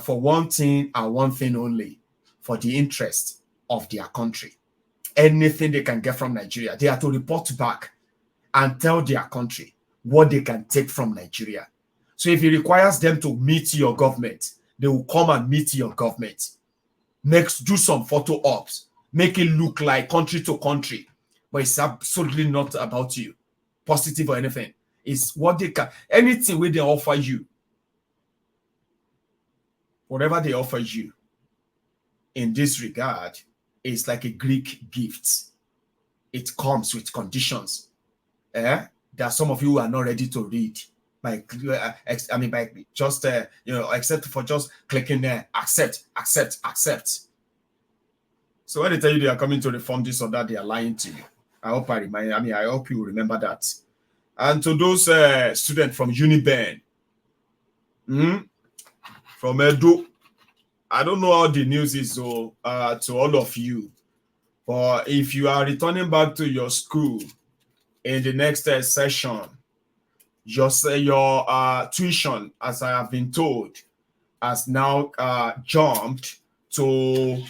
for one thing and one thing only, for the interest of their country. Anything they can get from Nigeria, they are to report back and tell their country what they can take from Nigeria. So if it requires them to meet your government, they will come and meet your government. Do some photo ops, make it look like country to country, but it's absolutely not about you, positive or anything. It's what they can, anything where they offer you, whatever they offer you in this regard is like a Greek gift. It comes with conditions. There are some of you who are not ready to read by just except for just clicking there, accept. So when they tell you they are coming to reform this or that, they are lying to you. I hope you remember that. And to those students from Uniben, from Edo, I don't know how the news is to all of you, but if you are returning back to your school in the next session, your tuition, as I have been told, has now jumped to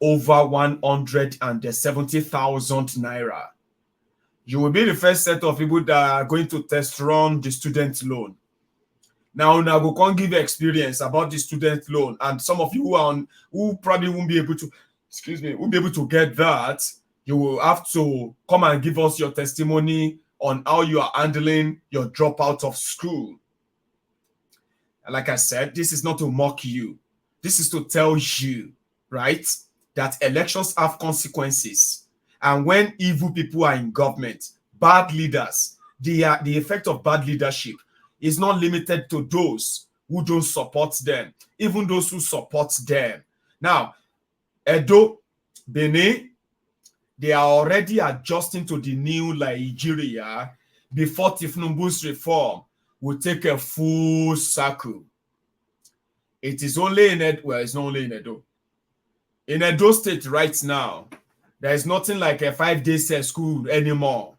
over 170,000 naira. You will be the first set of people that are going to test run the student loan. Now we can't give experience about the student loan, and some of you who probably won't be able to, won't be able to get that. You will have to come and give us your testimony on how you are handling your dropout of school. And like I said, this is not to mock you. This is to tell you, right, that elections have consequences. And when evil people are in government, bad leaders, the effect of bad leadership is not limited to those who don't support them, even those who support them. Now, Edo, Benin, they are already adjusting to the new Nigeria before Tifnumbu's reform will take a full circle. It is only in Edo, well, it's not only in Edo. In Edo State right now, there is nothing like a 5-day school anymore.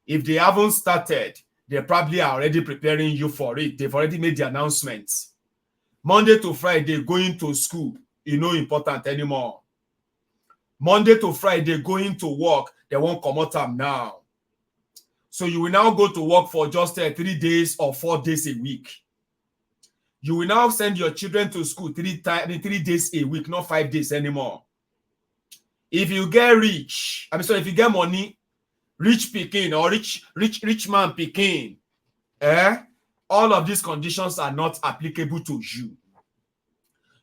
If they haven't started, they probably are already preparing you for it. They've already made the announcements. Monday to Friday, going to school is not important anymore. Monday to Friday, going to work, they won't come out now. So you will now go to work for just 3 days or 4 days a week. You will now send your children to school 3 days a week, not 5 days anymore. If you get rich, if you get money, rich Peking or rich man Peking, all of these conditions are not applicable to you.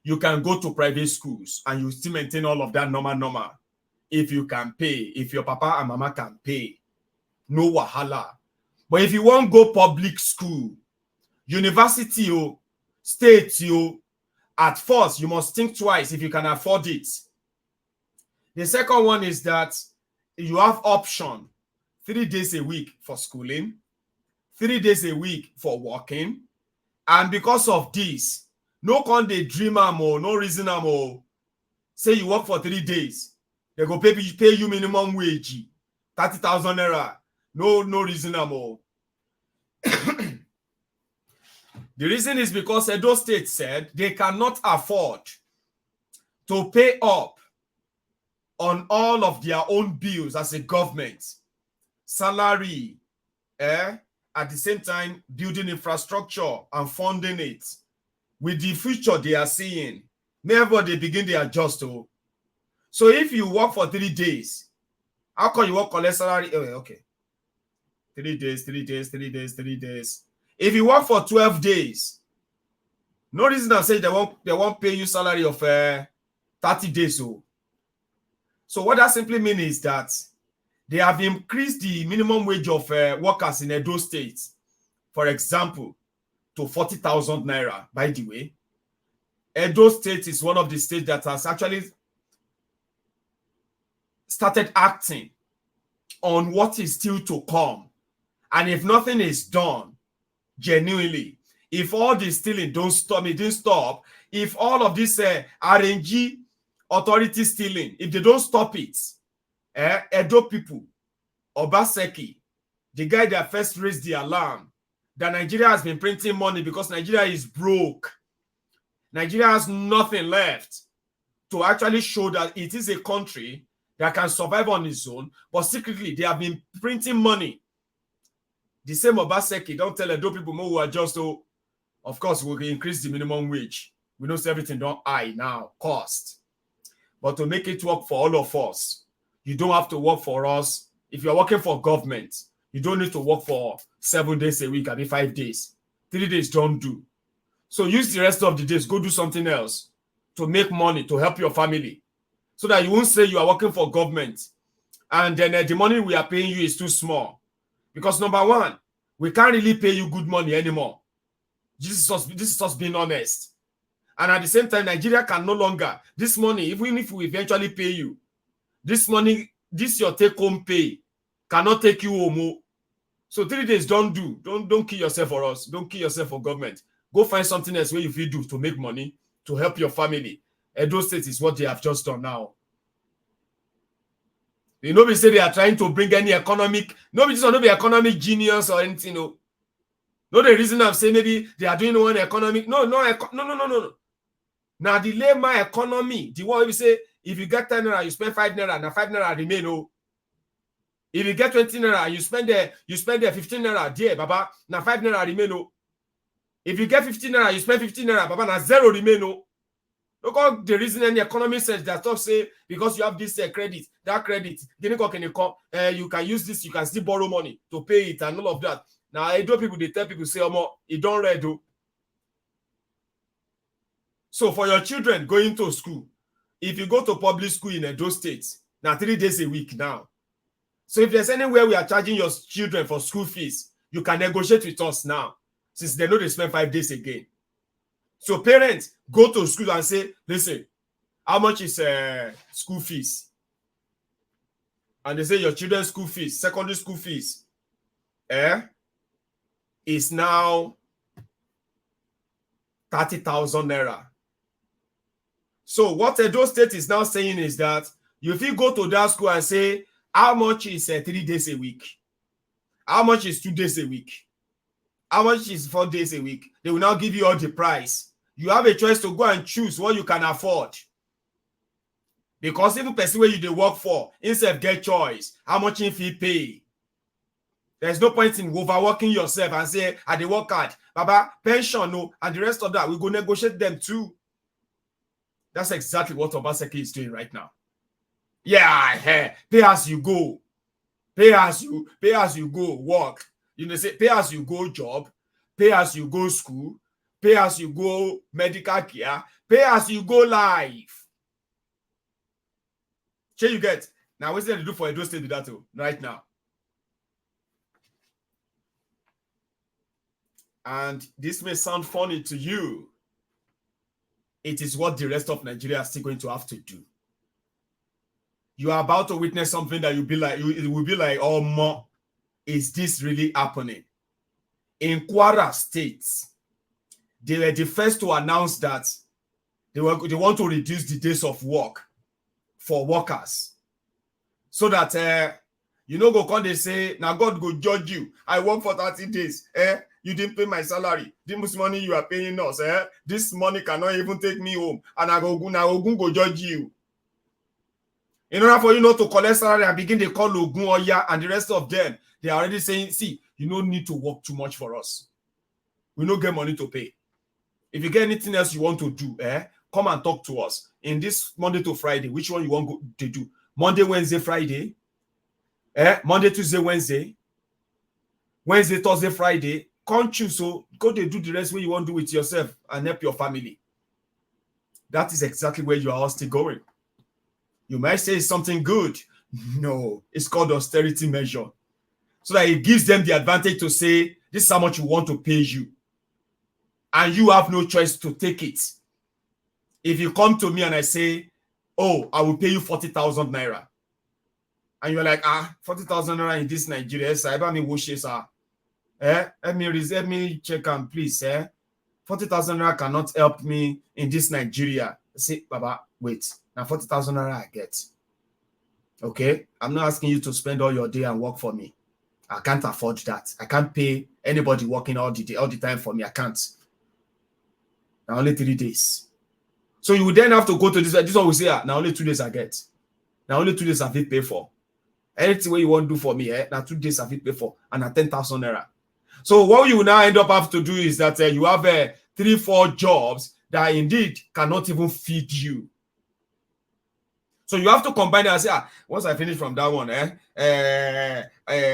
You can go to private schools and you still maintain all of that normal. If you can pay, if your papa and mama can pay, no wahala. But if you want to go public school, university, state, at first, you must think twice if you can afford it. The second one is that you have option 3 days a week for schooling, 3 days a week for working. And because of this, no con dey dream no reason say you work for 3 days, they go pay you minimum wage, 30,000 naira. No reason The reason is because Edo State said they cannot afford to pay up on all of their own bills as a government, salary, at the same time building infrastructure and funding it. With the future they are seeing, never they begin to adjust. So if you work for 3 days, how can you work collect salary? Okay. 3 days. If you work for 12 days, no reason to say they won't pay you salary of 30 days. So what that simply means is that they have increased the minimum wage of workers in Edo State, for example, to 40,000 naira. By the way, Edo State is one of the states that has actually started acting on what is still to come. And if nothing is done, genuinely, if all the stealing didn't stop, if all of this RNG authority stealing, if they don't stop it, Edo people, Obaseki, the guy that first raised the alarm that Nigeria has been printing money because Nigeria is broke. Nigeria has nothing left to actually show that it is a country that can survive on its own, but secretly they have been printing money. The same Obaseki, don't tell those people who are just, oh, of course, we'll increase the minimum wage. We know everything don't high now, cost. But to make it work for all of us, you don't have to work for us. If you're working for government, you don't need to work for 7 days a week, I mean 5 days. 3 days don't do. So use the rest of the days, go do something else to make money, to help your family. So that you won't say you are working for government and then the money we are paying you is too small. Because number one, we can't really pay you good money anymore. This is us being honest. And at the same time, Nigeria can no longer, this money, even if we eventually pay you, this money, this your take-home pay, cannot take you home. So 3 days, don't kill yourself for us. Don't kill yourself for government. Go find something else where you feel do to make money, to help your family. Edo State is what they have just done now. You know, we say they are trying to bring any economic, nobody just not be economic genius or anything. No, the reason I'm saying maybe they are doing one economic. No. Now the layman economy, the one we say if you get 10 naira, you spend 5 naira, now 5 naira remain. Oh, if you get 20 naira, you spend the 15 naira there, baba. Now 5 naira remain. Oh, if you get 15 naira, you spend 15 naira, baba. Now 0 remain. Oh. Look at the reason any economy says that stuff say because you have this credit, that credit, you can use this, you can still borrow money to pay it and all of that. Now I do people they tell people say, it don't read though. So for your children going to school, if you go to public school in Edo State, now 3 days a week now. So if there's anywhere we are charging your children for school fees, you can negotiate with us now, since they know they spend 5 days again. So parents go to school and say, listen, how much is school fees? And they say your children's school fees, secondary school fees, is now 30,000 naira. So what Edo State is now saying is that if you go to that school and say, how much is 3 days a week? How much is 2 days a week? How much is 4 days a week? They will now give you all the price. You have a choice to go and choose what you can afford. Because even person where you work for, instead of get choice, how much if you pay? There's no point in overworking yourself and say, I dey work hard, baba, pension, no, and the rest of that, we go negotiate them too. That's exactly what Obaseki is doing right now. Yeah, pay as you go. Pay as you go work. You know, say pay as you go job, pay as you go school, pay as you go medical care, pay as you go life. Sure you get. Now what's there to do for Edo State with that right now? And this may sound funny to you. It is what the rest of Nigeria is still going to have to do. You are about to witness something that you'll be like, it will be like, oh, ma, is this really happening? In Kwara State, they were the first to announce that they want to reduce the days of work for workers. So that, go come they say, now God go judge you. I work for 30 days. You didn't pay my salary. This money you are paying us. This money cannot even take me home. And I go judge you. In order for you not to collect salary and begin to call Ogun Oya and the rest of them, they are already saying, see, you don't need to work too much for us. We don't get money to pay. If you get anything else you want to do, come and talk to us. In this Monday to Friday, which one you want to do? Monday, Wednesday, Friday? Monday, Tuesday, Wednesday? Wednesday, Thursday, Friday? Can't choose, so go to do the rest what you want to do with yourself and help your family. That is exactly where you are all still going. You might say it's something good. No, it's called austerity measure. So that it gives them the advantage to say, this is how much we want to pay you. And you have no choice to take it. If you come to me and I say, oh, I will pay you 40,000 naira. And you're like, 40,000 naira in this Nigeria, let me check and please, 40,000 naira cannot help me in this Nigeria. Say, Baba, wait. Now 40,000 naira I get. Okay? I'm not asking you to spend all your day and work for me. I can't afford that. I can't pay anybody working all the time for me. I can't. Now only 3 days. So you would then have to go to this one will say, now only 2 days I get. Now only 2 days I fit pay for. Anything you want to do for me, now 2 days I fit pay for, and at 10,000 naira. So what you now end up have to do is that you have 3-4 jobs that indeed cannot even feed you. So you have to combine it and say, once I finish from that one,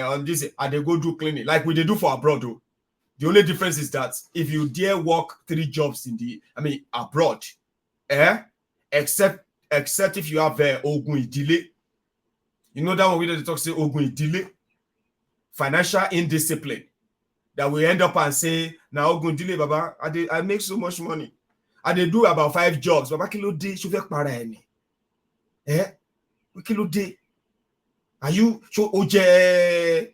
on this, they go do cleaning like we they do for abroad. Though. The only difference is that if you dare work 3 jobs abroad, except if you have ogun delay. You know that one we talk say ogun delay, financial indiscipline. That we end up and say, now ogun delay, Baba, I make so much money. They do about 5 jobs. Baba kilo day chauffeur para eni. Kilo day. Are you so oje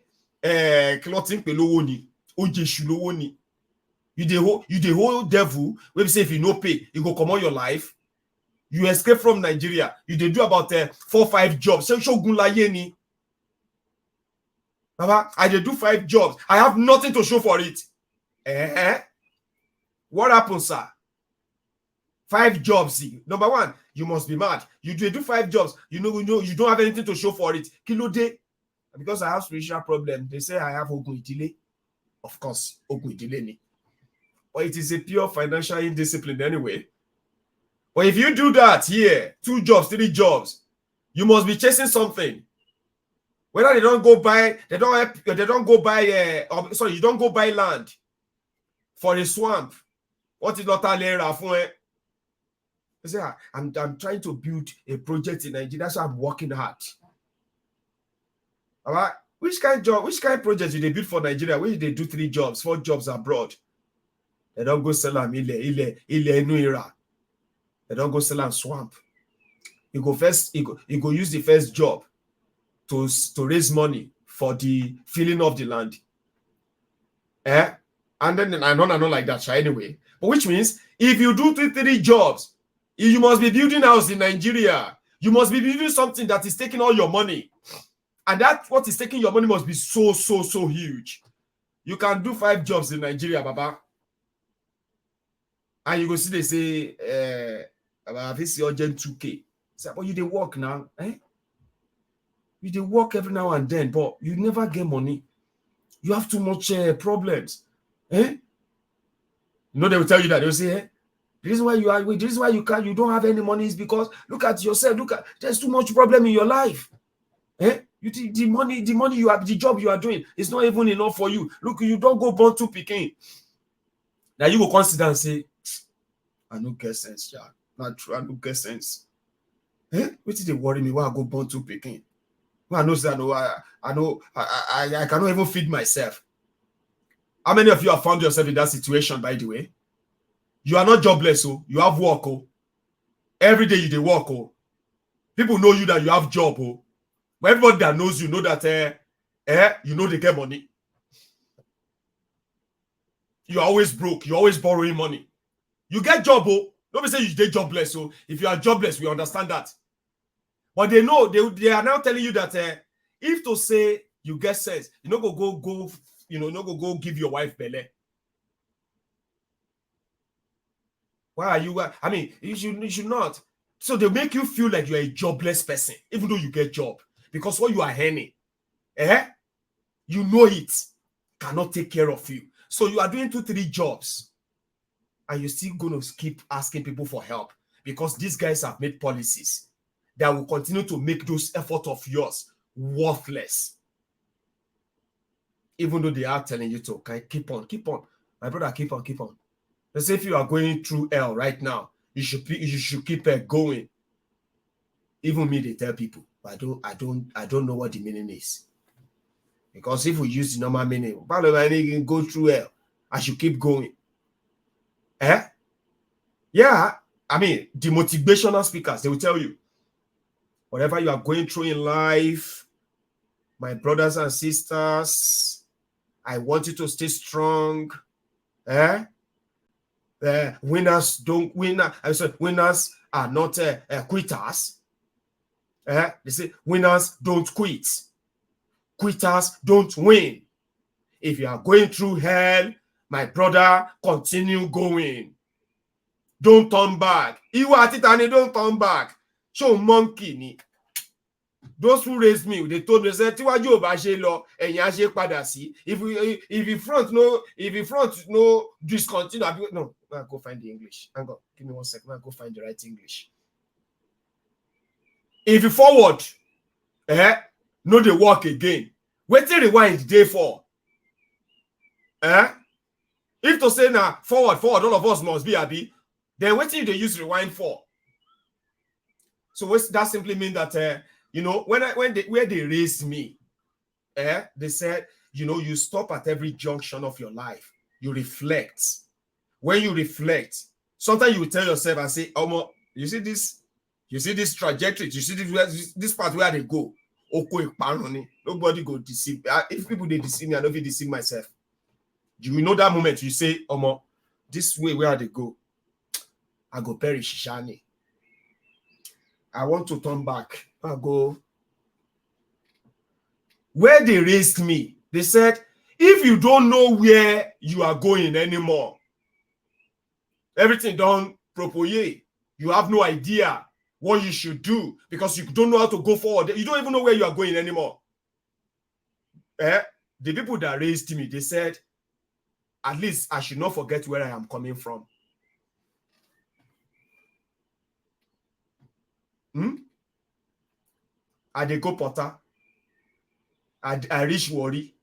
clothing pelowo ni, oje shulowo ni. You the whole devil. When say if you no pay, you go come on your life. You escape from Nigeria. You they do about 4-5 jobs. So shogun laye ni. Baba, I did do 5 jobs. I have nothing to show for it. What happens, sir? 5 jobs. Number 1, you must be mad. You do 5 jobs. You know, you don't have anything to show for it. Kilo day. Because I have spiritual problem. They say I have ogun delay. Of course, ogun delay. But it is a pure financial indiscipline anyway. But if you do that here, 2 jobs, 3 jobs, you must be chasing something. Whether you don't go buy land for a swamp. What is not a for? I'm trying to build a project in Nigeria, so I'm working hard. All right. Which kind of project do they build for Nigeria? Which they do 3 jobs, 4 jobs abroad? They don't go sell them ile nuira. They don't go sell them swamp. You go use the first job to raise money for the filling of the land. And then I know like that, anyway. But which means if you do 3 jobs, you must be building house in Nigeria. You must be building something that is taking all your money. And that what is taking your money must be so huge. You can do 5 jobs in Nigeria, Baba. And you go see they say, this is urgent 2K. Say, but you dey work now, You dey work every now and then, but you never get money. You have too much problems. You know, they will tell you that. They'll say, the reason why you don't have any money is because look at yourself. There's too much problem in your life. The money you have, the job you are doing is not even enough for you. Look, you don't go born 2 pikin. Now you will consider and say, I don't get sense, yeah. Not true, I don't get sense. What did they worry me? Why I go born 2 pikin? I know that I cannot even feed myself. How many of you have found yourself in that situation, by the way? You are not jobless, oh. You have work, oh. Every day you dey work, oh. People know you that you have job, oh. But everybody that knows you know that you know they get money. You're always broke. You're always borrowing money. You get job, oh. Don't be saying you dey jobless, oh. If you are jobless, we understand that. But they know, they are now telling you that if to say you get sense, you know go give your wife belly. Why are you? I mean, you should not. So they make you feel like you're a jobless person, even though you get job. Because what you are earning, you know it cannot take care of you. So you are doing 2-3 jobs, and you're still going to keep asking people for help because these guys have made policies that will continue to make those efforts of yours worthless. Even though they are telling you to, okay, keep on. My brother, keep on. Let's say if you are going through hell right now, you should keep going. Even me, they tell people, I don't know what the meaning is. Because if we use the normal meaning, I go through hell, I should keep going. Yeah, I mean, the motivational speakers, they will tell you, whatever you are going through in life, my brothers and sisters, I want you to stay strong. Winners don't win. I said winners are not quitters. They say winners don't quit. Quitters don't win. If you are going through hell, my brother, continue going. Don't turn back. Iwa Titani, don't turn back. Show monkey ni. Those who raised me, they told me, they said, Tiwaju Obashe law, and Yashe Padasi. If you front no discontinue, no, I'll go find the English. Hang on, give me 1 second. I'll go find the right English. If you forward, no they walk again. Wait till rewind day for. If to say now forward, all of us must be happy, then wait till they use rewind for. So that simply means that when they raised me, they said, you stop at every junction of your life. You reflect. When you reflect, sometimes you tell yourself and say, you see this trajectory, you see this part where they go. Nobody go deceive. If people they deceive me, I don't deceive myself. You know that moment you say, this way where they go, I go perish. Shani. I want to turn back. I go. Where they raised me, they said, if you don't know where you are going anymore, everything done properly, you have no idea what you should do because you don't know how to go forward. You don't even know where you are going anymore. The people that raised me, they said, at least I should not forget where I am coming from. I dey go Porter. I reach Warri.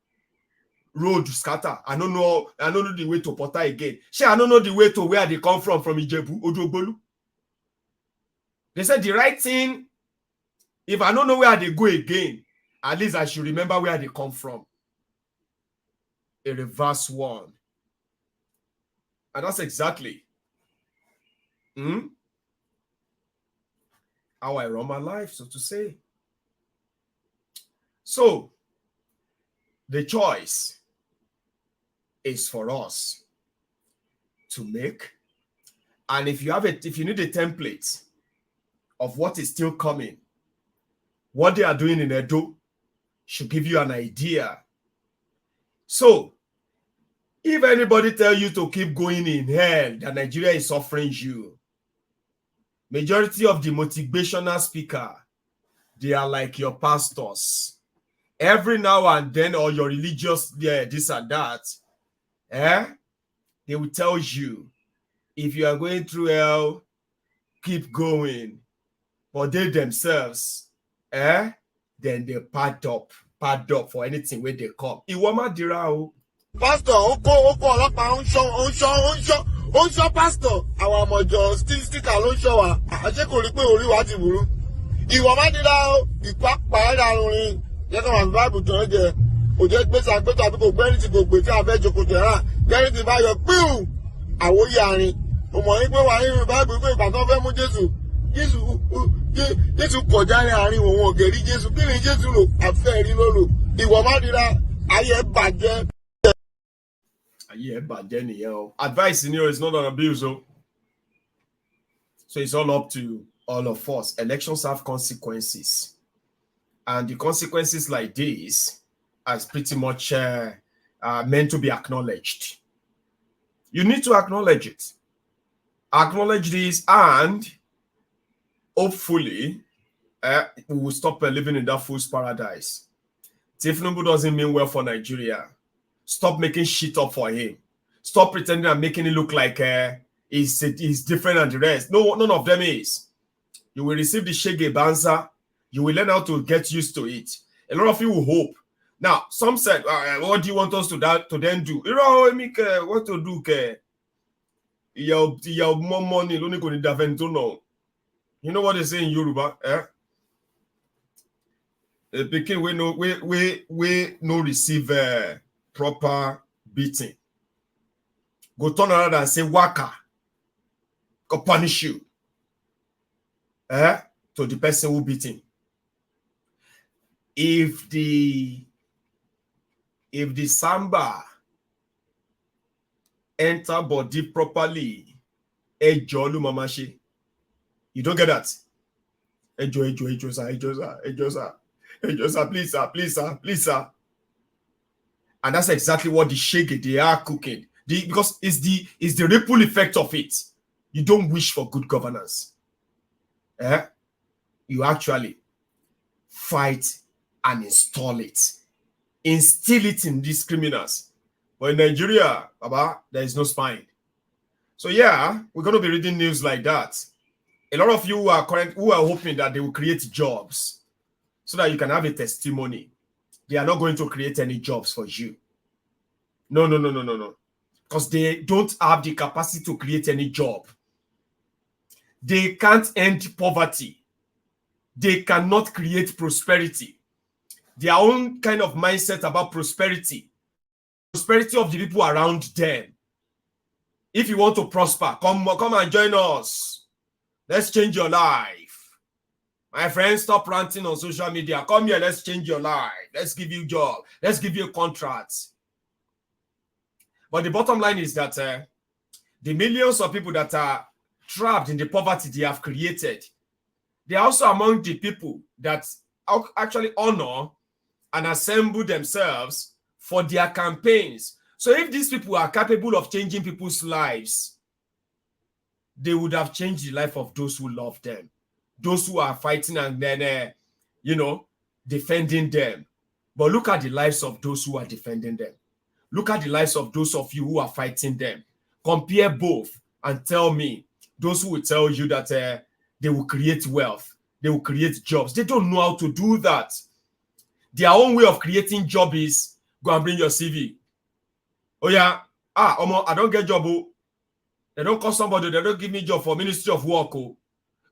Road scatter. I don't know the way to Porter again. I don't know the way to where they come from Ijebu, Odogbolu. They said the right thing, if I don't know where they go again, at least I should remember where they come from. A reverse one. And that's exactly how I run my life, so to say. So, the choice is for us to make. And if you need a template of what is still coming, what they are doing in Edo should give you an idea. So, if anybody tell you to keep going in hell, that Nigeria is offering you, majority of the motivational speaker, they are like your pastors. Every now and then, or your religious, this and that, they will tell you, if you are going through hell, keep going. But they themselves, then they pad up for anything where they come. Iwama dirao. Pastor, oko ọlọ́pàá ń ṣọ́ pastor. Àwọn ọmọjọ sticker ló ń ṣọ́ wa. Àṣé kò rí pé orí wa ti burú. Ìwọ má dira o, ìpápá ẹ̀dá rin. Jẹ́ ká wà ní báìbù tó ń jẹ. Kò jẹ́ gbèsè àgbẹ̀tọ̀ àbí kò gbẹ́rì tí kò gbè tí a fẹ́ jókòó tẹ̀ rà. Gbẹ́rì tí bá yọ píù. Àwòyí àárín. Mo mọ̀ wípé wà nínú báìbù pé ìgbà tó fẹ́ mú Jésù kọjá ní àárín òun ògèrí Jésù. Kí ni Jésù lò? Àfẹ́ rí lólo. Ìwọ má dira, ayé bàjẹ́. Yeah, but then advice in here is not an abuse. So it's all up to all of us. Elections have consequences, and the consequences like this are pretty much meant to be acknowledged. You need to acknowledge it. Acknowledge this, and hopefully we will stop living in that fool's paradise. Tinubu doesn't mean well for Nigeria. Stop making shit up for him. Stop pretending and making it look like he's different than the rest. No, none of them is. You will receive the shege banza. You will learn how to get used to it. A lot of you will hope. Now, some said, what do you want us to then do? What to do? You have more money. You know what they say in Yoruba? A pikin we no receive proper beating. Go turn around and say waka. Go punish you. To the person who beat him. If the samba enter body properly, ejolu mamashi. You don't get that. Ejo, please, sir. And that's exactly what the shege they are cooking. Because it's the ripple effect of it. You don't wish for good governance. You actually fight and install it. Instill it in these criminals. But in Nigeria, Baba, there is no spine. So yeah, we're going to be reading news like that. A lot of you who are hoping that they will create jobs so that you can have a testimony. They are not going to create any jobs for you. No. Because they don't have the capacity to create any job. They can't end poverty. They cannot create prosperity. Their own kind of mindset about prosperity of the people around them. If you want to prosper, come and join us. Let's change your life. My friends, stop ranting on social media. Come here, let's change your life. Let's give you a job. Let's give you a contract. But the bottom line is that the millions of people that are trapped in the poverty they have created, they are also among the people that actually honor and assemble themselves for their campaigns. So if these people are capable of changing people's lives, they would have changed the life of those who love them, those who are fighting and then, defending them. But look at the lives of those who are defending them. Look at the lives of those of you who are fighting them. Compare both and tell me, those who will tell you that they will create wealth, they will create jobs. They don't know how to do that. Their own way of creating job is go and bring your CV. Oh yeah, I don't get job. Oh. They don't call somebody, they don't give me job for Ministry of Work. Oh.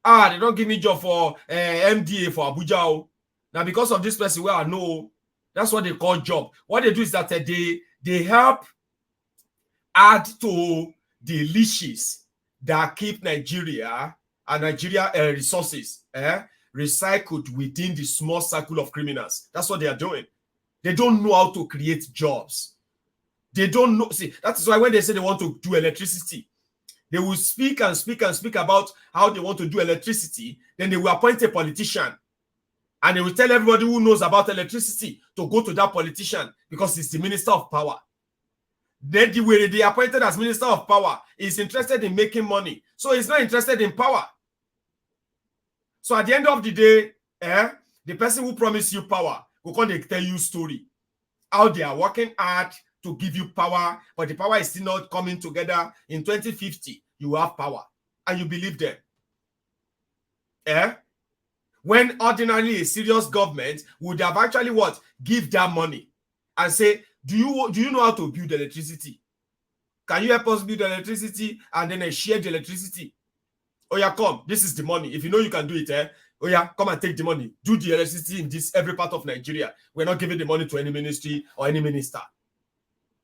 They don't give me job for MDA for Abuja. Oh. Now because of this person where I know, that's what they call job. What they do is that they help add to the leashes that keep Nigeria and Nigeria resources recycled within the small circle of criminals. That's what they are doing. They don't know how to create jobs. They don't know. See, that is why when they say they want to do electricity, they will speak and speak and speak about how they want to do electricity. Then they will appoint a politician. And they will tell everybody who knows about electricity to go to that politician because he's the minister of power. Then the way they appointed as minister of power is interested in making money. So he's not interested in power. So at the end of the day, the person who promised you power will come and tell you story. How they are working hard to give you power, but the power is still not coming together. In 2050, you have power. And you believe them. When ordinarily a serious government would have actually give that money and say, do you know how to build electricity? Can you help us build electricity and then share the electricity? Oh yeah, come. This is the money. If you know you can do it, oh yeah, come and take the money. Do the electricity in every part of Nigeria. We're not giving the money to any ministry or any minister.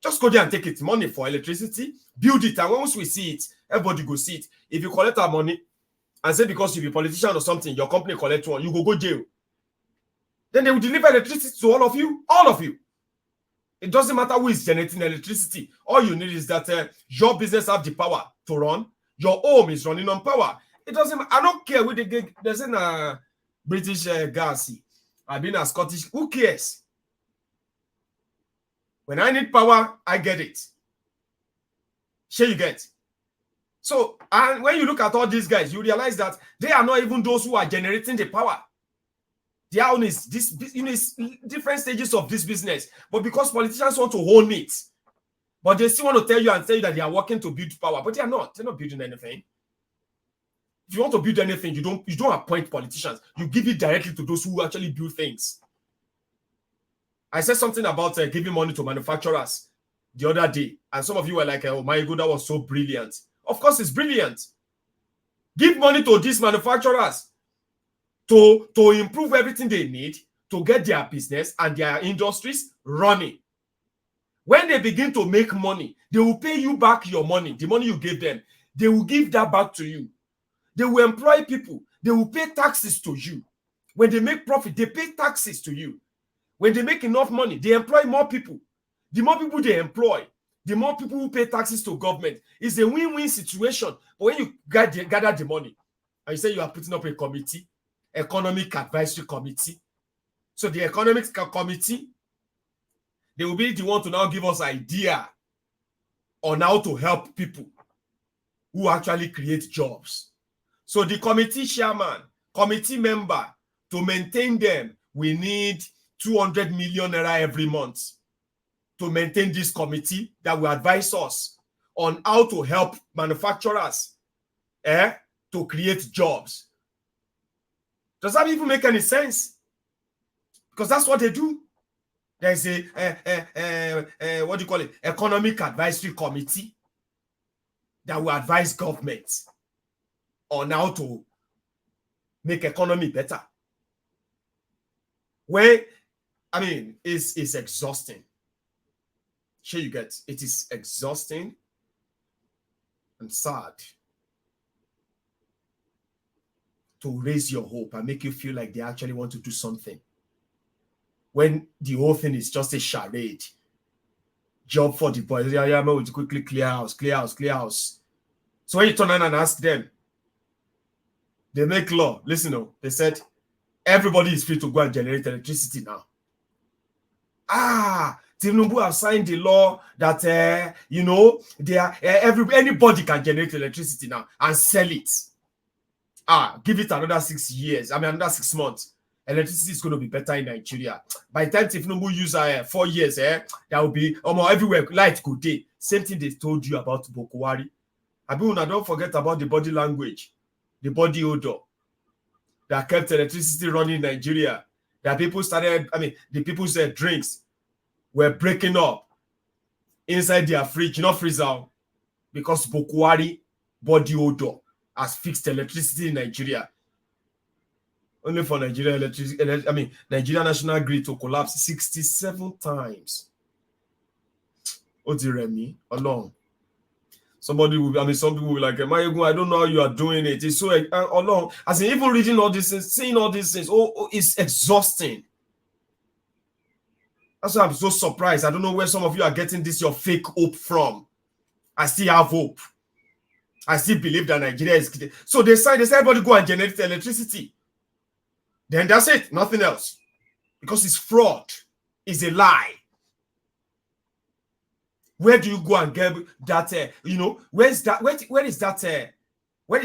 Just go there and take it. Money for electricity, build it, and once we see it, everybody go see it. If you collect our money and say because you're a politician or something, your company collect one, you go jail. Then they will deliver electricity to all of you. All of you. It doesn't matter who is generating electricity. All you need is that your business have the power to run. Your home is running on power. It doesn't matter. I don't care with the gig. There's a British gas. I've been a Scottish. Who cares? When I need power, I get it. Sure you get. So, and when you look at all these guys, you realize that they are not even those who are generating the power. Their own is this, different stages of this business. But because politicians want to own it, but they still want to tell you that they are working to build power, but they are not. They're not building anything. If you want to build anything, you don't appoint politicians. You give it directly to those who actually build things. I said something about giving money to manufacturers the other day, and some of you were like, "Oh my God, that was so brilliant." Of course, it's brilliant. Give money to these manufacturers to improve everything they need to get their business and their industries running. When they begin to make money, they will pay you back your money, the money you gave them. They will give that back to you. They will employ people. They will pay taxes to you. When they make profit, they pay taxes to you. When they make enough money, they employ more people. The more people they employ, the more people who pay taxes to government. It's a win-win situation. But when you gather the money, and you say you are putting up a committee, economic advisory committee. So the economic committee, they will be the one to now give us idea on how to help people. who actually create jobs. So the committee chairman, committee member, to maintain them, we need 200 million naira every month to maintain this committee that will advise us on how to help manufacturers to create jobs. Does that even make any sense? Because that's what they do. There's a what do you call it? Economic Advisory Committee that will advise governments on how to make economy better. Where, I mean, it's exhausting. Sure, you get it is exhausting and sad to raise your hope and make you feel like they actually want to do something, when the whole thing is just a charade. Job for the boys. Yeah, we quickly clear house. So when you turn around and ask them, they make law. Listen, they said everybody is free to go and generate electricity now. Tinubu have signed the law that they are anybody can generate electricity now and sell it. Give it another 6 years. Another 6 months. Electricity is going to be better in Nigeria. By the time Tinubu use 4 years, there will be almost everywhere light good day. Same thing they told you about Bokwari. Don't forget about the body language, the body odor that kept electricity running in Nigeria. That people started, the people's drinks were breaking up inside their fridge, not freezer, because Bokwari body odor has fixed electricity in Nigeria. Only for Nigeria Nigeria National Grid to collapse 67 times. Odiremi alone. Somebody will be, some people will be like, Mayogun, I don't know how you are doing it. It's so alone. As in, even reading all these things, seeing all these things, it's exhausting. That's why I'm so surprised. I don't know where some of you are getting this your fake hope from. I still have hope. I still believe that Nigeria is. So they say everybody go and generate electricity. Then that's it, nothing else. Because it's fraud, it's a lie. Where do you go and get that? Where is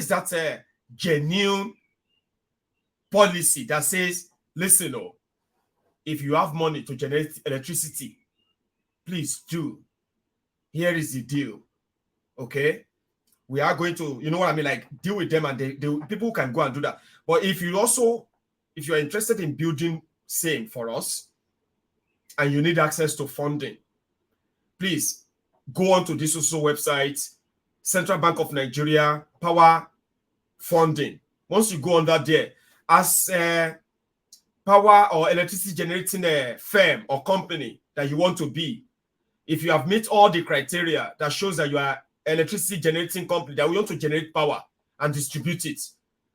that genuine policy that says, listen, if you have money to generate electricity, please do. Here is the deal. Okay? We are going to, deal with them, and they people can go and do that. But if you're interested in building same for us and you need access to funding, please go on to this also website, Central Bank of Nigeria, Power Funding. Once you go under there, as a power or electricity generating firm or company that you want to be, if you have met all the criteria that shows that you are electricity generating company that we want to generate power and distribute it.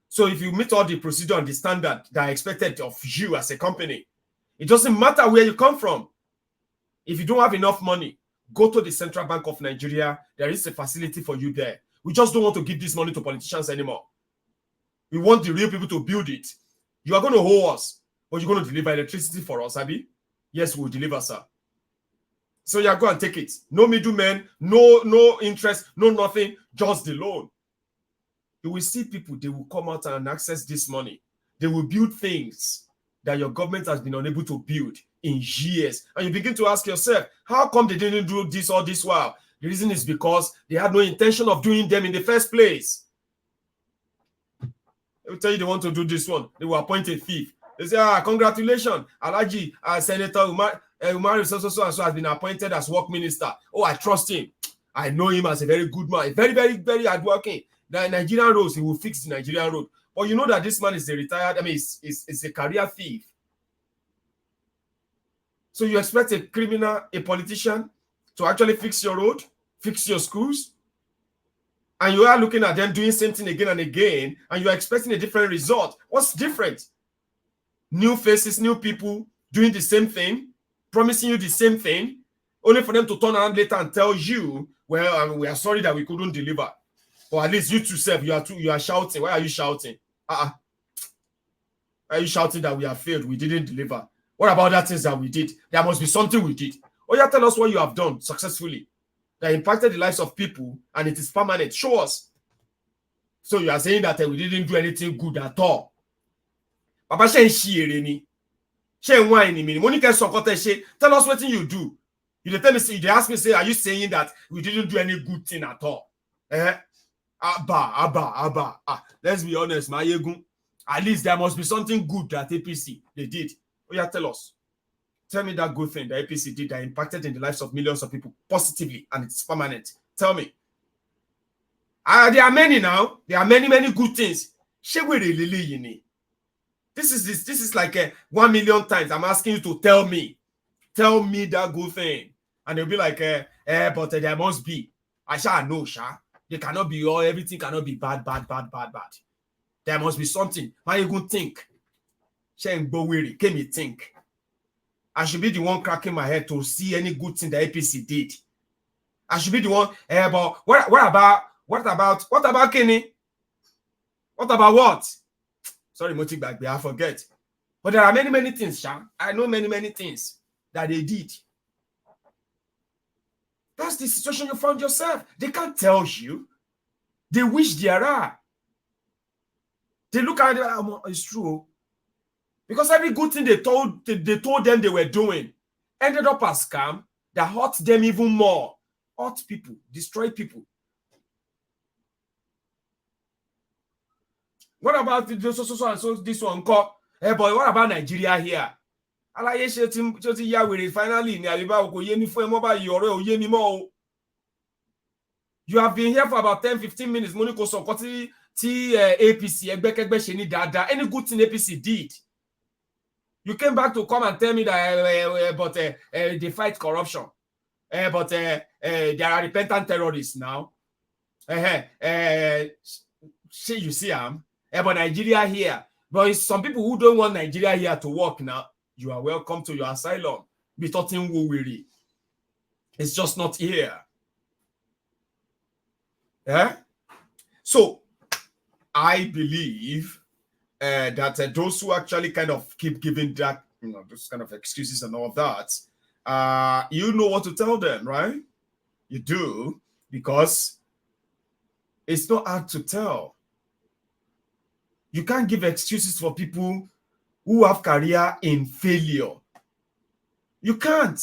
So if you meet all the procedure and the standard that are expected of you as a company, it doesn't matter where you come from. If you don't have enough money, go to the Central Bank of Nigeria. There is a facility for you there. We just don't want to give this money to politicians anymore. We want the real people to build it. You are going to owe us, but you're going to deliver electricity for us, Abi? Yes, we'll deliver, sir. So yeah, go and take it. No middlemen, no interest, no nothing, just the loan. You will see people, they will come out and access this money. They will build things that your government has been unable to build in years. And you begin to ask yourself, how come they didn't do this all this while? The reason is because they had no intention of doing them in the first place. They will tell you they want to do this one. They will appoint a thief. They say, congratulations, Alhaji, Senator Umar so has been appointed as work minister. Oh, I trust him. I know him as a very good man. Very, very, very hardworking. The Nigerian roads, he will fix the Nigerian road. But you know that this man is a retired, it's a career thief. So you expect a criminal, a politician, to actually fix your road, fix your schools, and you are looking at them doing the same thing again and again, and you are expecting a different result. What's different? New faces, new people doing the same thing, promising you the same thing, only for them to turn around later and tell you, well, we are sorry that we couldn't deliver. Or at least you two self, you are shouting. Why are you shouting? Are you shouting that we have failed? We didn't deliver. What about that things that we did? There must be something we did. Oh, yeah, tell us what you have done successfully that impacted the lives of people and it is permanent. Show us. So you are saying that we didn't do anything good at all. Papa Shen wine me. Monica Sokote, tell us what you do. You tell me, they ask me, say, are you saying that we didn't do any good thing at all? Abba. Let's be honest, my Yegun. At least there must be something good that APC they did. Oh yeah, tell us. Tell me that good thing that APC did that impacted in the lives of millions of people positively and it's permanent. Tell me. There are many now. There are many good things. This is like 1 million times. I'm asking you to tell me that good thing, and they'll be like, but there must be. I shall know, They cannot be all. Everything cannot be bad. There must be something. Why you gonna think? Can me think? I should be the one cracking my head to see any good thing the APC did. I should be the one. But what about Kenny? What about what? Sorry, Moti Bagbe, I forget. But there are many things, Sha. I know many things that they did. That's the situation you found yourself. They can't tell you. They wish there are. They look at it, it's true. Because every good thing they told them they were doing ended up as scam that hurt them even more. Hurt people, destroy people. What about this one? Hey boy, what about Nigeria here? Finally, you have been here for about 10-15 minutes. APC, any good thing APC did. You came back to come and tell me that they fight corruption. But there are repentant terrorists now. You see, but Nigeria here. But some people who don't want Nigeria here to work now, you are welcome to your asylum. Be talking weary. It's just not here. Yeah. So I believe that those who actually kind of keep giving that, those kind of excuses and all of that, you know what to tell them, right? You do, because it's not hard to tell. You can't give excuses for people who have career in failure. You can't.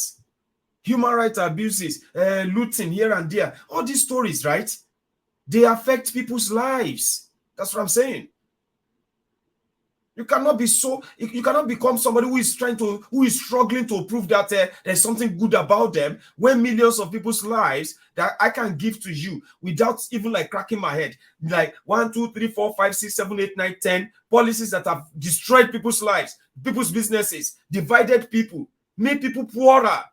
Human rights abuses, looting here and there, all these stories, right? They affect people's lives. That's what I'm saying. You cannot become somebody who is struggling to prove that there's something good about them when millions of people's lives that I can give to you without even like cracking my head. Like 1, 2, 3, 4, 5, 6, 7, 8, 9, 10 policies that have destroyed people's lives, people's businesses, divided people, made people poorer,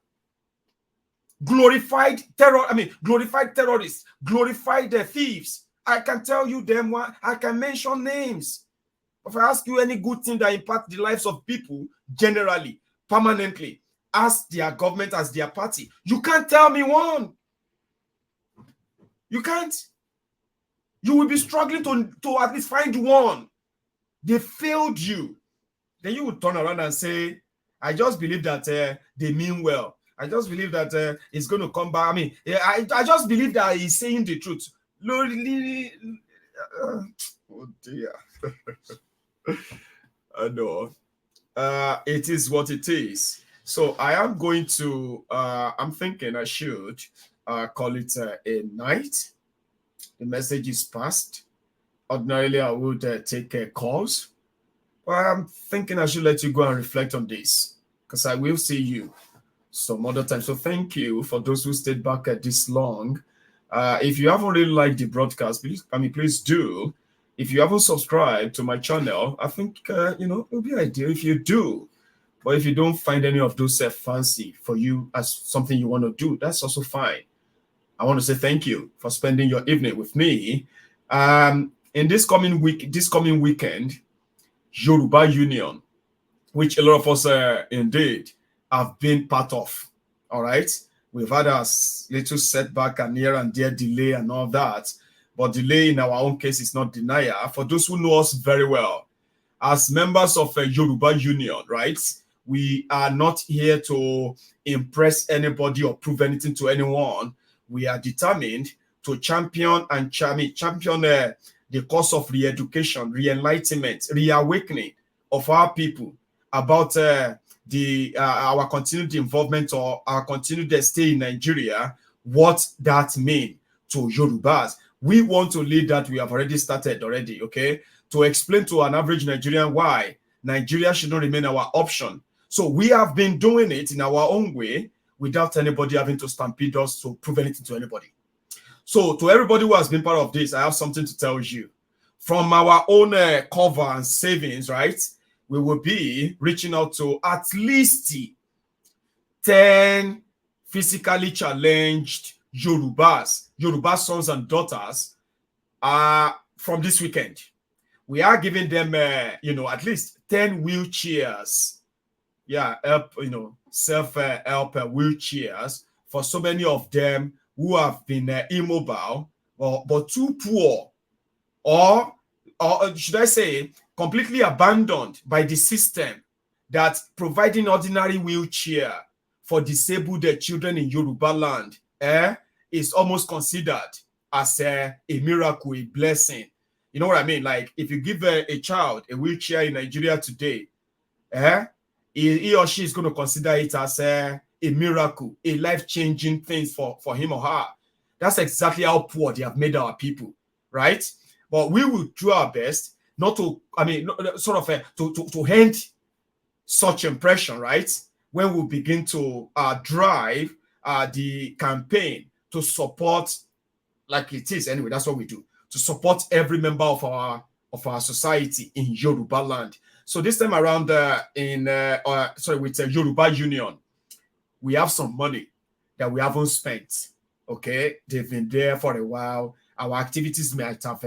glorified terrorists, glorified thieves. I can tell you them one, I can mention names. If I ask you any good thing that impacts the lives of people generally, permanently, as their government, as their party, you can't tell me one. You can't. You will be struggling to at least find one. They failed you. Then you would turn around and say, I just believe that they mean well. I just believe that it's going to come back. I mean, I just believe that he's saying the truth. Oh dear. I know. It is what it is. So I am going to, I'm thinking I should call it a night. The message is passed. Ordinarily, I would take calls. But I'm thinking I should let you go and reflect on this, because I will see you some other time. So thank you for those who stayed back this long. If you haven't really liked the broadcast, please do. If you haven't subscribed to my channel, I think, it would be ideal if you do. But if you don't find any of those fancy for you as something you want to do, that's also fine. I want to say thank you for spending your evening with me. In this coming weekend, Yoruba Union, which a lot of us indeed have been part of. All right. We've had a little setback and here and there delay and all that. But delay in our own case is not denial. For those who know us very well, as members of a Yoruba Union, right, we are not here to impress anybody or prove anything to anyone. We are determined to champion the cause of re-education, re-enlightenment, reawakening of our people about our continued involvement or our continued stay in Nigeria, what that means to Yorubas. We want to lead that. We have already started already, okay, to explain to an average Nigerian why Nigeria should not remain our option. So we have been doing it in our own way without anybody having to stampede us to prove anything to anybody. So to everybody who has been part of this, I have something to tell you. From our own cover and savings, right, we will be reaching out to at least 10 physically challenged Yoruba sons and daughters from this weekend. We are giving them, at least 10 wheelchairs. Yeah, self-help wheelchairs for so many of them who have been immobile but too poor, or should I say completely abandoned by the system that providing ordinary wheelchair for disabled children in Yoruba land is almost considered as a miracle, a blessing. You know what I mean? Like if you give a child a wheelchair in Nigeria today, he or she is going to consider it as a miracle, a life-changing thing for him or her. That's exactly how poor they have made our people, right? But we will do our best not to, to end such impression, right? When we begin to drive the campaign to support, like it is anyway, that's what we do, to support every member of our society in Yoruba land. So this time around with Yoruba Union, we have some money that we haven't spent. Okay, they've been there for a while. Our activities might have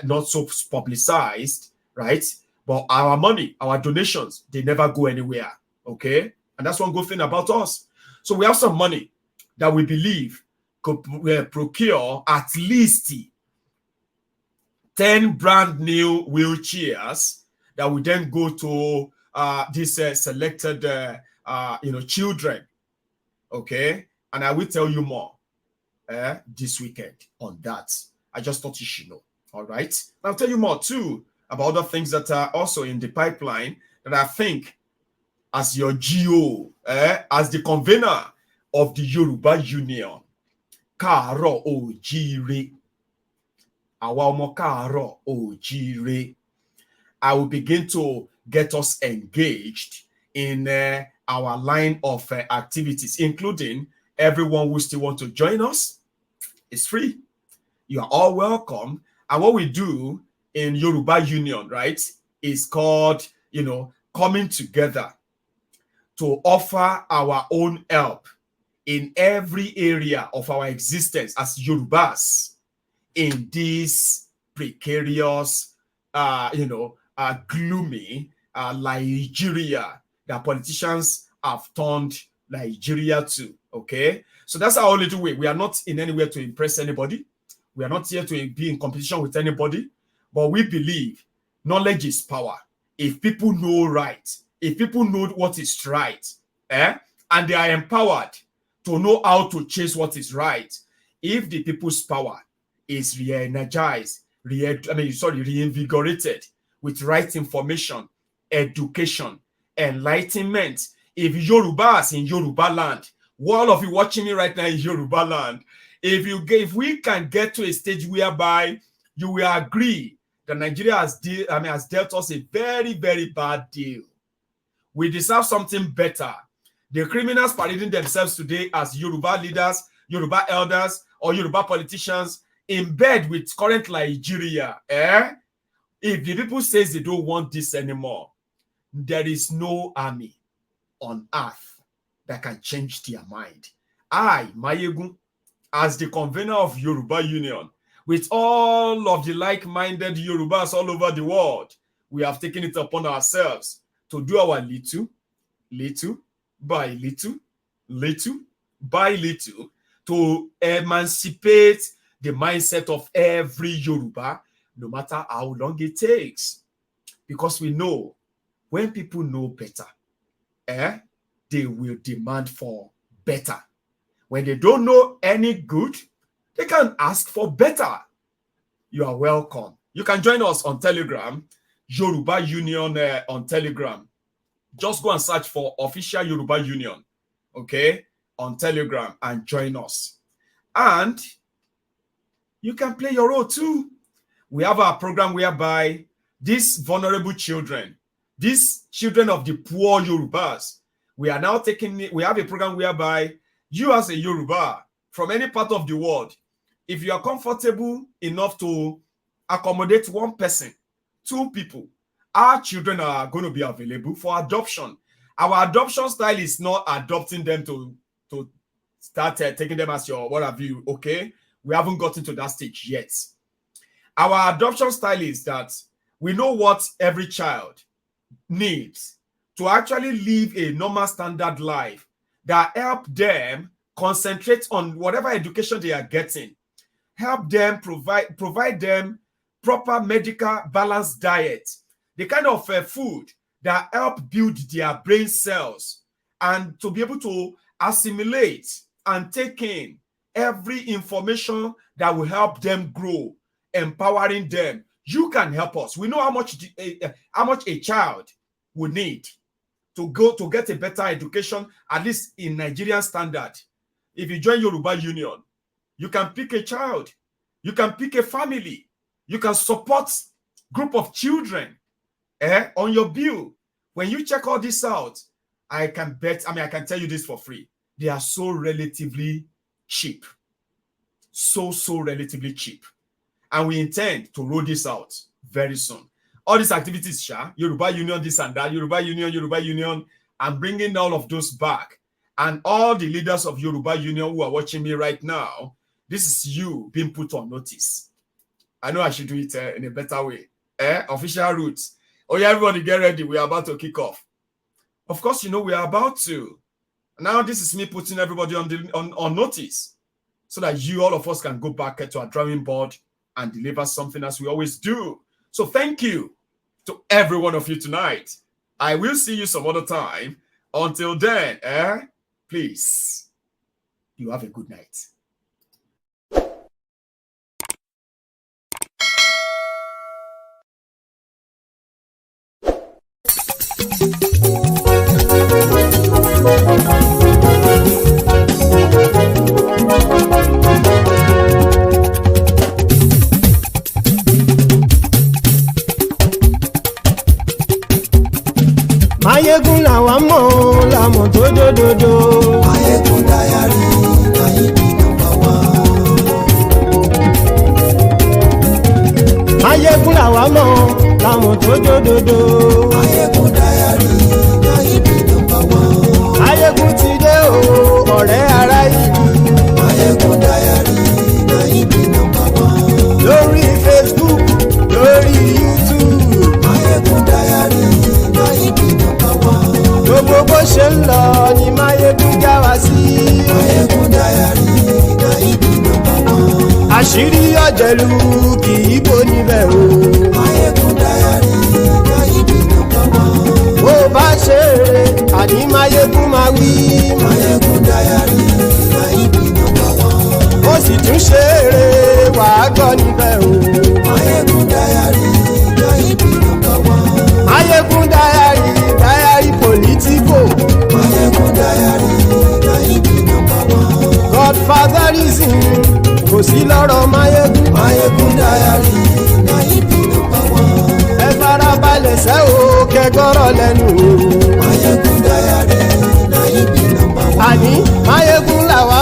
not so publicized, right? But our money, our donations, they never go anywhere. Okay, and that's one good thing about us. So we have some money that we believe could procure at least 10 brand new wheelchairs that will then go to these selected children. Okay, and I will tell you more this weekend on that. I just thought you should know. All right, I'll tell you more too about other things that are also in the pipeline that I think, as your GO, as the convener of the Yoruba Union, Káàárọ̀ oòjíire, àwa ọmọ káàárọ̀ oòjíire, I will begin to get us engaged in our line of activities, including everyone who still want to join us. It's free. You are all welcome. And what we do in Yoruba Union, right, is called, coming together to offer our own help in every area of our existence as Yorubas in this precarious, gloomy Nigeria that politicians have turned Nigeria to. Okay, so that's our little way. We are not in any way to impress anybody. We are not here to be in competition with anybody, but we believe knowledge is power. If people know right, if people know what is right, and they are empowered to know how to chase what is right, if the people's power is re-energized, reinvigorated with right information, education, enlightenment, if Yorubas in Yoruba land, all of you watching me right now in Yoruba land, if we can get to a stage whereby you will agree that Nigeria has dealt us a very, very bad deal, we deserve something better. The criminals parading themselves today as Yoruba leaders, Yoruba elders, or Yoruba politicians in bed with current Nigeria, if the people says they don't want this anymore, there is no army on earth that can change their mind. I, Mayegun, as the convener of Yoruba Union, with all of the like-minded Yorubas all over the world, we have taken it upon ourselves to do our little by little by little, to emancipate the mindset of every Yoruba, no matter how long it takes. Because we know when people know better, they will demand for better. When they don't know any good, they can ask for better. you are welcome. You can join us on Telegram, Yoruba Union on Telegram. Just go and search for Official Yoruba Union, okay, on Telegram and join us. And you can play your role too. We have our program whereby these vulnerable children, these children of the poor Yorubas, we have a program whereby you as a Yoruba from any part of the world, if you are comfortable enough to accommodate one person, two people, our children are going to be available for adoption. Our adoption style is not adopting them to start taking them as your what have you, okay? We haven't gotten to that stage yet. Our adoption style is that we know what every child needs to actually live a normal standard life that help them concentrate on whatever education they are getting, help them provide them proper medical balanced diet, the kind of food that help build their brain cells and to be able to assimilate and take in every information that will help them grow, empowering them. You can help us. We know how much a child would need to get a better education, at least in Nigerian standard. If you join Yoruba Union, you can pick a child, you can pick a family, you can support group of children on your bill. When you check all this out, I can tell you this for free. They are so relatively cheap. So relatively cheap. And we intend to roll this out very soon. All these activities, Yoruba Union, this and that, Yoruba Union, I'm bringing all of those back. And all the leaders of Yoruba Union who are watching me right now, this is you being put on notice. I know I should do it in a better way. Official routes. Oh yeah, everybody get ready. We are about to kick off. Of course, we are about to. Now this is me putting everybody on notice so that all of us can go back to our drawing board and deliver something as we always do. So thank you to every one of you tonight. I will see you some other time. Until then, please, you have a good night. Mayegun làwa mọ̀ làmọ̀ tó dòdòdò. Mayegun Diary Nayibi #1. Mayegun làwa mọ̀ làmọ̀ tó dòdòdò. Mayegun Diary Nayibi #1. Mayegun ti dé o ọ̀rẹ́ ará ìlú. Mayegun Diary Nayibi #1. Lórí Facebook, lórí YouTube. Mayegun Diary Nayibi #1. Gbogbo bó ṣe ń lọ ni Mayegun já wa sí. Mayegun Diary Nayibi #1. Àṣírí ọ̀jẹ̀lú kì í bò níbẹ̀ o. Mayegun Diary Nayibi #1. Bó bá ṣe eré àní Mayegun máa wí. Mayegun Diary Nayibi #1. Ó sì tún ṣe eré wàá gbọ́ níbẹ̀ o. Mayegun Diary Nayibi #1. Mayegun Diary politico. Mayegun Diary Nayibi #1. Godfatherism kò sí lọ́rọ̀ Mayegun. Mayegun Diary Nayibi #1. Ẹ farabalẹ̀ sẹ́ o kẹgọ́rọ̀ lẹ́nu o. Mayegun Diary Nayibi #1. Àní Mayegun làwa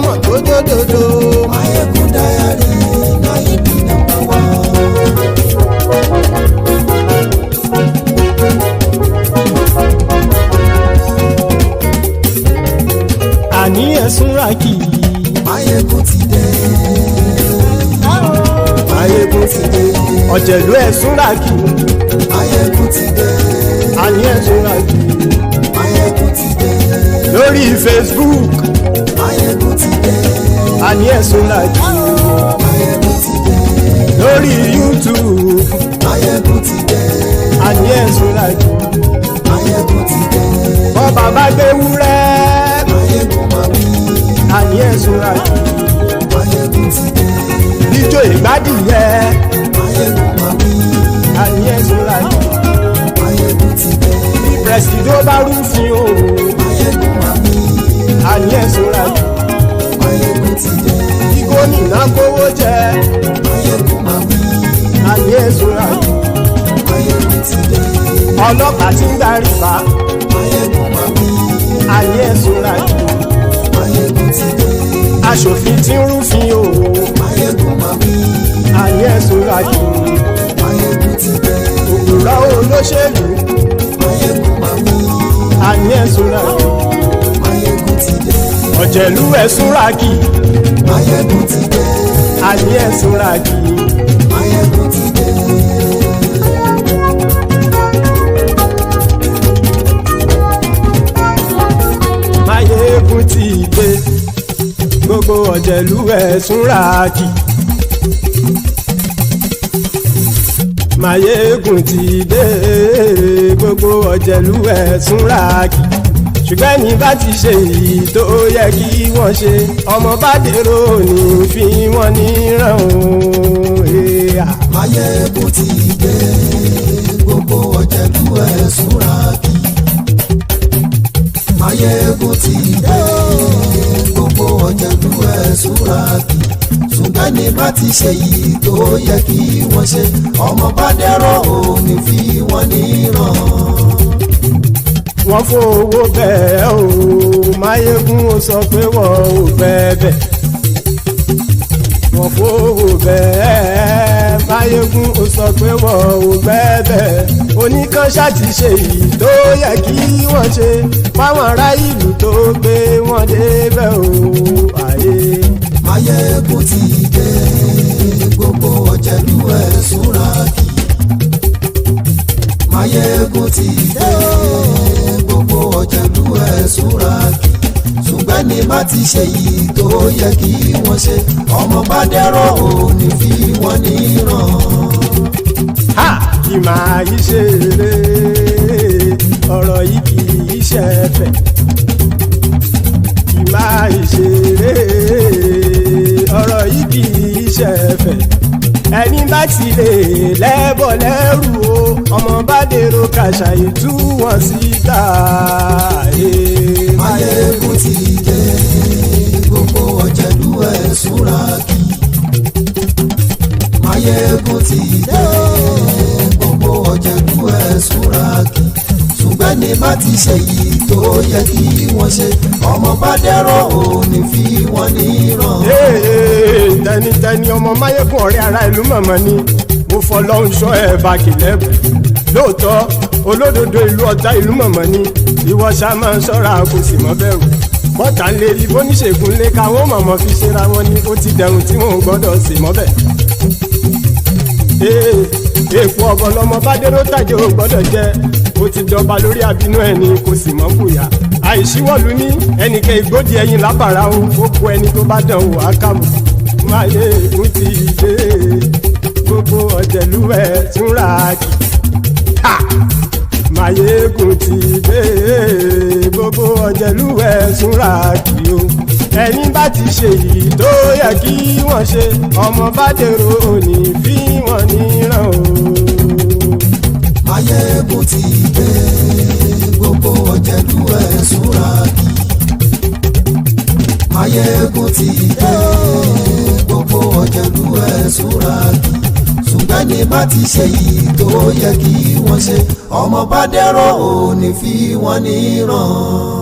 mọ̀ tó dòdòdò. Mayegun Diary Nayibi #1. Àní ẹ̀sùn ràkì. Mayegun ti dé. Mayegun ti dé. Ọ̀jẹ̀lú ẹ̀sùn ràkì. Mayegun ti dé. Àní ẹ̀sùn ràkì. Mayegun ti dé. Lórí Facebook. Mayegun ti dé. Àní ẹ̀sùn ràkì. Mayegun ti dé. Lórí YouTube. Mayegun ti dé. Àní ẹ̀sùn ràkì. Mayegun ti dé. Bọ́ bàbá gbé wúrẹ́. Mayegun máa wí. Àní ẹ̀sùn ràkì. Mayegun ti dé. Bí jíjó ìgbádìyẹ Máyégún máa wí. àníyàn ìṣúra kì Máyégún ti dé. bí pẹ̀sìdó bá rúfin o Máyégún máa wí. àníyàn ìṣúra kì Máyégún ti dé. bí gómìnà kówó jẹ Máyégún máa wí. àníyàn ìṣúra kì Máyégún ti dé. ọlọ́pàá tí ń darí bá Máyégún máa wí. àníyàn ìṣúra kì Máyégún ti dé. aṣòfin tí ń rúfin o Máyégún máa wí. àníyàn ìṣúra kì Máyégún ti dé. òkúra olóṣèlú Máyégún máa wí. àníyàn ìṣúra kì Máyégún ti dé. ọ̀jẹ̀lú ẹ̀ṣúra kì Máyégún ti dé. àníyàn ìṣúra kì Máyégún ti dé. máyégún ti dé gbogbo ọ̀jẹ̀lú ẹ̀ṣúra kì máyégún ti dé gbogbo ọ̀jẹ̀lú ẹ̀ṣúra kì ṣùgbọ́n ní bá ti ṣe èyí tó yẹ kí wọ́n ṣe ọmọ bá dèrò ní fi wọ́n níran o. Máyégún ti dé. Gbogbo ọ̀jẹ̀lú ẹ̀ṣúra kì. Máyégún ti dé. Gbogbo ọ̀jẹ̀lú ẹ̀ṣúra kì. ṣùgbọ́n ní bá ti ṣe yìí tó yẹ kí wọ́n ṣe ọmọ bá dẹ́rọ̀ ò ní fi wọ́n níran. wọ́n fowó bẹ́ẹ̀ o máyégún ó sọ pé wọ́n ò bẹ́ẹ̀ wọ́n fowó bẹ́ẹ̀ máyégún ó sọ pé wọ́n ò bẹ́ẹ̀ oníkanṣá ti ṣe yìí tó yẹ kí wọ́n ṣe fáwọn ará ìlú tó gbé wọn débẹ̀ o àyè. Máyégún ti dé gbogbo ọ̀jẹ̀lú ẹ̀ súnra kì. Máyégún ti dé gbogbo ọ̀jẹ̀lú ẹ̀ súnra kì. ṣùgbọ́n ní má ti ṣe yìí tó yẹ kí wọ́n ṣe ọmọ bá dẹ́rọ̀ ò ní fi wọ́n níran. ha kì máa yí ṣeré ọ̀rọ̀ yìí kì í ṣẹ̀fẹ̀ kì máa yí ṣeré ọ̀rọ̀ yìí kì í ṣẹ̀fẹ̀ ẹni bá ti lè lẹ́bọ̀ lẹ́rù o ọmọ bá dèrò kàṣàyè tú wọn síta. Máyégún ti dé gbogbo ọ̀jẹ̀lú ẹ̀ súnra kì. Máyégún ti dé gbogbo ọ̀jẹ̀lú ẹ̀ súnra kì. ṣùgbọ́n ní má ti ṣe yìí tó yẹ kí wọ́n ṣe ọmọ bá dẹ́rọ̀ ò ní fi wọ́n níran. tẹnitẹni ọmọ máyégún ọ̀rẹ́ ara ìlú mọ̀mọ́ ni mo fọlọ́hún ṣọ́ ẹ̀ bá kìlẹ́bù lóòótọ́ olódodo ìlú ọ̀tá ìlú mọ̀mọ́ ni ìwọ ṣá máa ń ṣọ́ra kò sì mọ́ bẹ̀rù bọ́tà ń lè rí bóníṣègùn lé káwọn mọ̀mọ́ fi ṣera wọn ni ó ti dẹrùn tí wọn ò gbọ́dọ̀ sì mọ́ bẹ̀. èèpo ọ̀bọ lọmọ bá dérò tàjẹ́ ò gbọ́dọ̀ jẹ́ ó ti dọba lórí àbínú ẹni kò sì mọ́ bùyà àìsíwọ́lu ní ẹnìkẹ́ ìgbódì ẹyin lábàrá o ó kó ẹni tó bá dán o àkàmù. Máyégún ti dé gbogbo ọ̀jẹ̀lú ẹ̀ túnra kì. Máyégún ti dé gbogbo ọ̀jẹ̀lú ẹ̀ túnra kì o ẹni bá ti ṣe yìí tó yẹ kí wọ́n ṣe ọmọ bá dèrò òní fi wọ́n níran o. Máyégún ti dé gbogbo ọ̀jẹ̀lú ẹ̀ súnra kì. Máyégún ti dé gbogbo ọ̀jẹ̀lú ẹ̀ súnra kì. ṣùgbọ́n ní bá ti ṣe yìí tó yẹ kí wọ́n ṣe ọmọ bá dẹ́rọ̀ ò ní fi wọ́n níran.